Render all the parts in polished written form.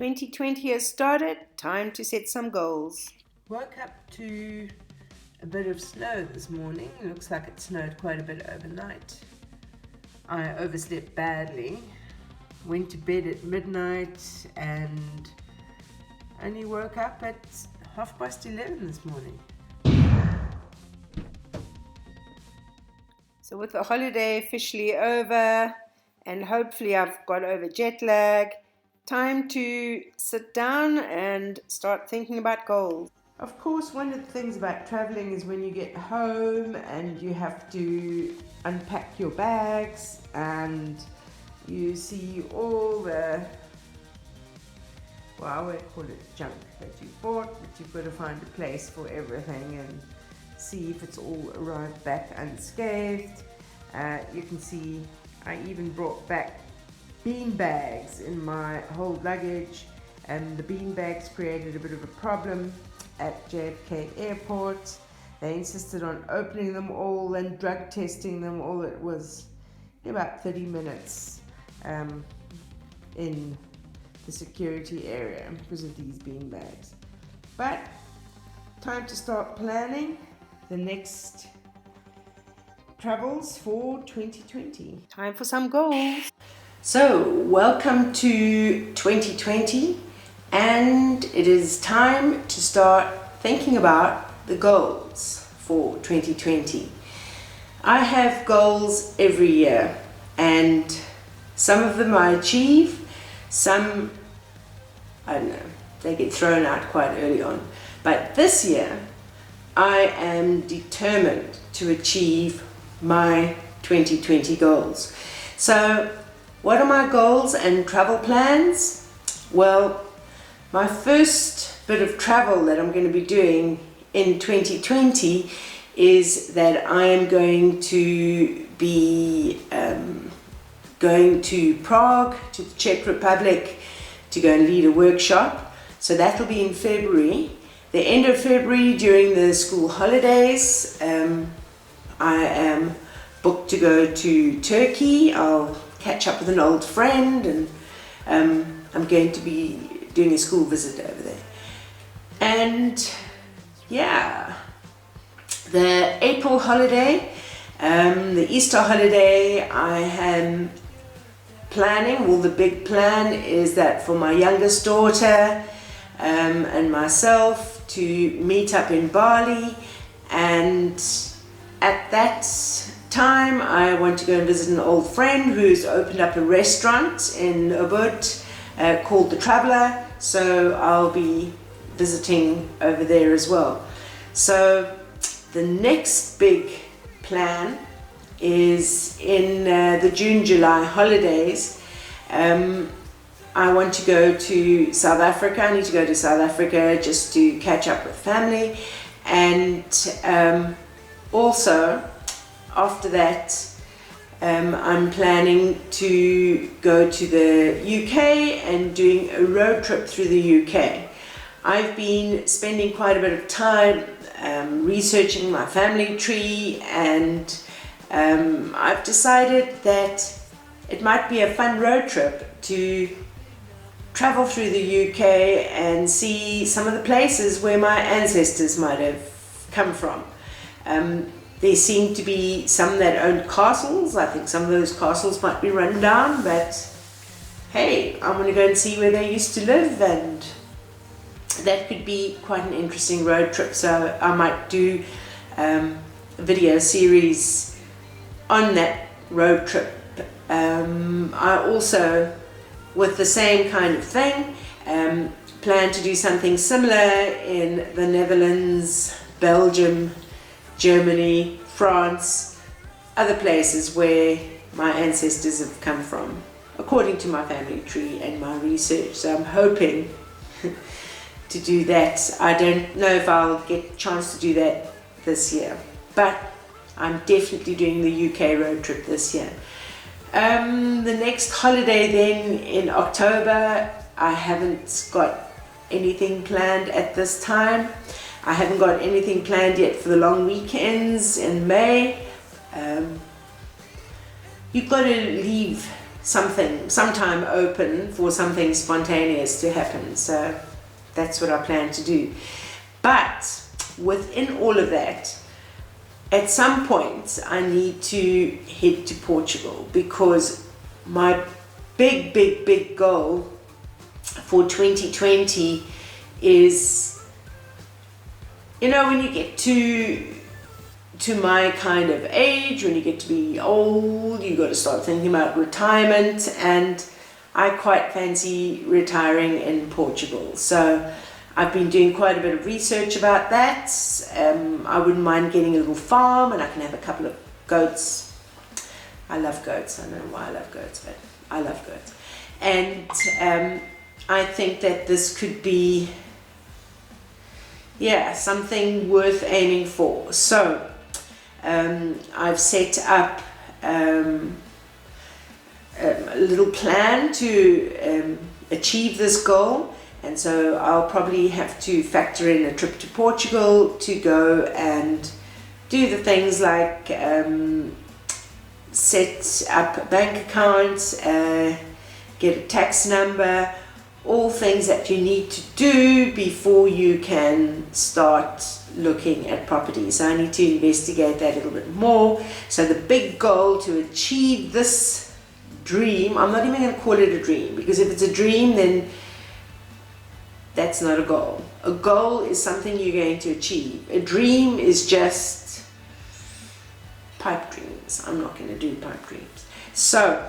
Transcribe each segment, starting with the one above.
2020 has started, time to set some goals. Woke up to a bit of snow this morning. It looks like it snowed quite a bit overnight. I overslept badly, went to bed at midnight and only woke up at 11:30 this morning. So with the holiday officially over and hopefully I've got over jet lag, time to sit down and start thinking about goals. Of course, one of the things about traveling is when you get home and you have to unpack your bags and you see all the, well, I won't call it junk that you bought, but you've got to find a place for everything and see if it's all arrived back unscathed. You can see I even brought back bean bags in my whole luggage, and the bean bags created a bit of a problem at JFK Airport. They insisted on opening them all and drug testing them all. It was about 30 minutes in the security area because of these bean bags. But time to start planning the next travels for 2020. Time for some goals. So, welcome to 2020, and it is time to start thinking about the goals for 2020. I have goals every year, and some of them I achieve, some, I don't know, they get thrown out quite early on. But this year, I am determined to achieve my 2020 goals. So, what are my goals and travel plans? Well, my first bit of travel that I'm going to be doing in 2020 is that I am going to be going to Prague, to the Czech Republic, to go and lead a workshop. So that will be in February. The end of February, during the school holidays, I am booked to go to Turkey. I'll catch up with an old friend, and I'm going to be doing a school visit over there. And yeah, the April holiday, the Easter holiday, I am planning, well, the big plan is that for my youngest daughter and myself to meet up in Bali, and at that time I want to go and visit an old friend who's opened up a restaurant in Ubud called The Traveller, so I'll be visiting over there as well. So the next big plan is in the June-July holidays. I want to go to South Africa. I need to go to South Africa just to catch up with family, and also after that I'm planning to go to the UK and doing a road trip through the UK. I've been spending quite a bit of time researching my family tree, and I've decided that it might be a fun road trip to travel through the UK and see some of the places where my ancestors might have come from. There seem to be some that owned castles. I think some of those castles might be run down, but hey, I'm going to go and see where they used to live, and that could be quite an interesting road trip. So I might do a video series on that road trip. I also, with the same kind of thing, plan to do something similar in the Netherlands, Belgium, Germany, France, other places where my ancestors have come from, according to my family tree and my research. So I'm hoping to do that. I don't know if I'll get a chance to do that this year, but I'm definitely doing the UK road trip this year. The next holiday then in October, I haven't got anything planned at this time. I haven't got anything planned yet for the long weekends in May. You've got to leave some time open for something spontaneous to happen. So that's what I plan to do. But within all of that, at some point I need to head to Portugal, because my big goal for 2020 is, when you get to my kind of age, when you get to be old, you got to start thinking about retirement, and I quite fancy retiring in Portugal. So I've been doing quite a bit of research about that. I wouldn't mind getting a little farm, and I can have a couple of goats. I love goats. I don't know why I love goats, but I love goats. And I think that this could be, something worth aiming for. So I've set up a little plan to achieve this goal, and so I'll probably have to factor in a trip to Portugal to go and do the things like set up a bank account, get a tax number, all things that you need to do before you can start looking at property. So I need to investigate that a little bit more. So the big goal to achieve this dream, I'm not even going to call it a dream, because if it's a dream, then that's not a goal. A goal is something you're going to achieve. A dream is just pipe dreams. I'm not going to do pipe dreams. So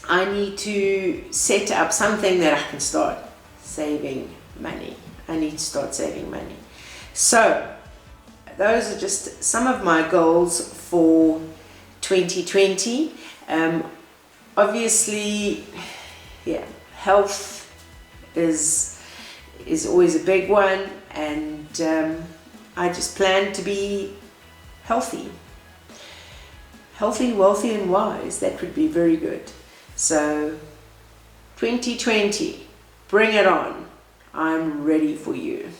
I need to set up something that I can start saving money. I need to start saving money. So those are just some of my goals for 2020. Obviously, health is always a big one, and I just plan to be healthy, wealthy and wise. That would be very good. So 2020, bring it on. I'm ready for you.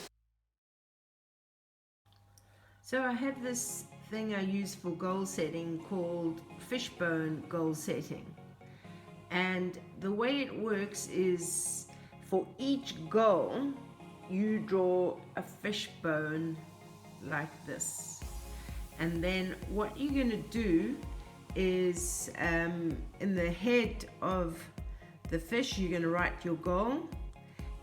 So I have this thing I use for goal setting called Fishbone goal setting, and the way it works is, for each goal you draw a fishbone like this, and then what you're going to do is in the head of the fish you're going to write your goal,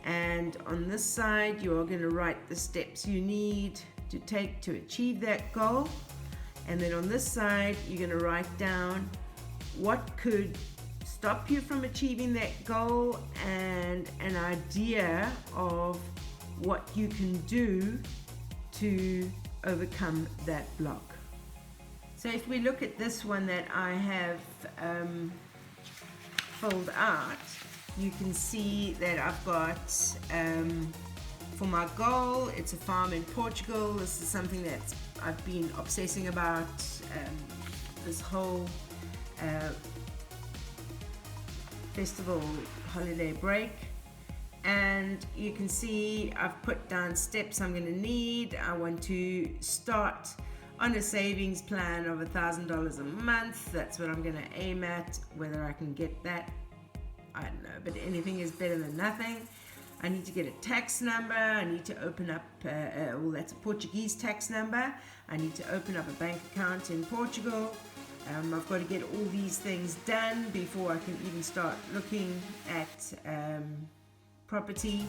and on this side you're going to write the steps you need to take to achieve that goal, and then on this side you're going to write down what could stop you from achieving that goal and an idea of what you can do to overcome that block. So if we look at this one that I have filled out, you can see that I've got for my goal, it's a farm in Portugal. This is something that I've been obsessing about this whole festival holiday break. And you can see I've put down steps I'm going to need. I want to start on a savings plan of $1,000 a month. That's what I'm going to aim at. Whether I can get that, I don't know, but anything is better than nothing. I need to get a tax number. I need to open up, that's a Portuguese tax number. I need to open up a bank account in Portugal. I've got to get all these things done before I can even start looking at property.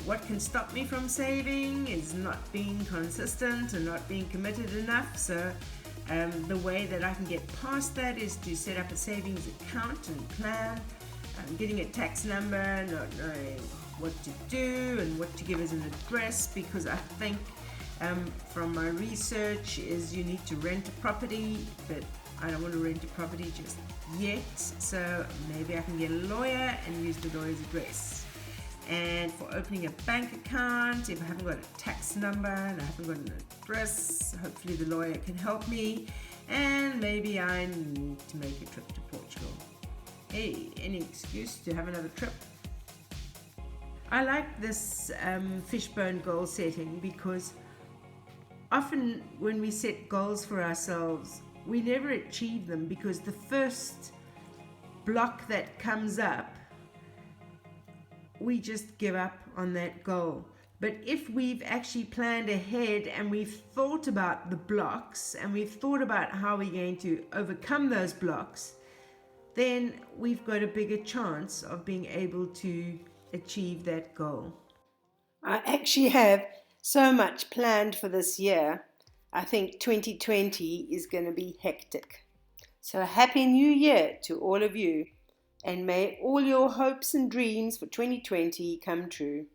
What can stop me from saving is not being consistent and not being committed enough. So the way that I can get past that is to set up a savings account and plan. Getting a tax number, not knowing what to do and what to give as an address, because I think from my research is you need to rent a property, but I don't want to rent a property just yet, so maybe I can get a lawyer and use the lawyer's address. And for opening a bank account, if I haven't got a tax number and I haven't got an address, hopefully the lawyer can help me, and maybe I need to make a trip to Portugal. Hey, any excuse to have another trip. I like this fishbone goal setting because often when we set goals for ourselves, we never achieve them because the first block that comes up, we just give up on that goal. But if we've actually planned ahead and we've thought about the blocks and we've thought about how we're going to overcome those blocks, then we've got a bigger chance of being able to achieve that goal. I actually have so much planned for this year. I think 2020 is going to be hectic. So Happy New Year to all of you, and may all your hopes and dreams for 2020 come true.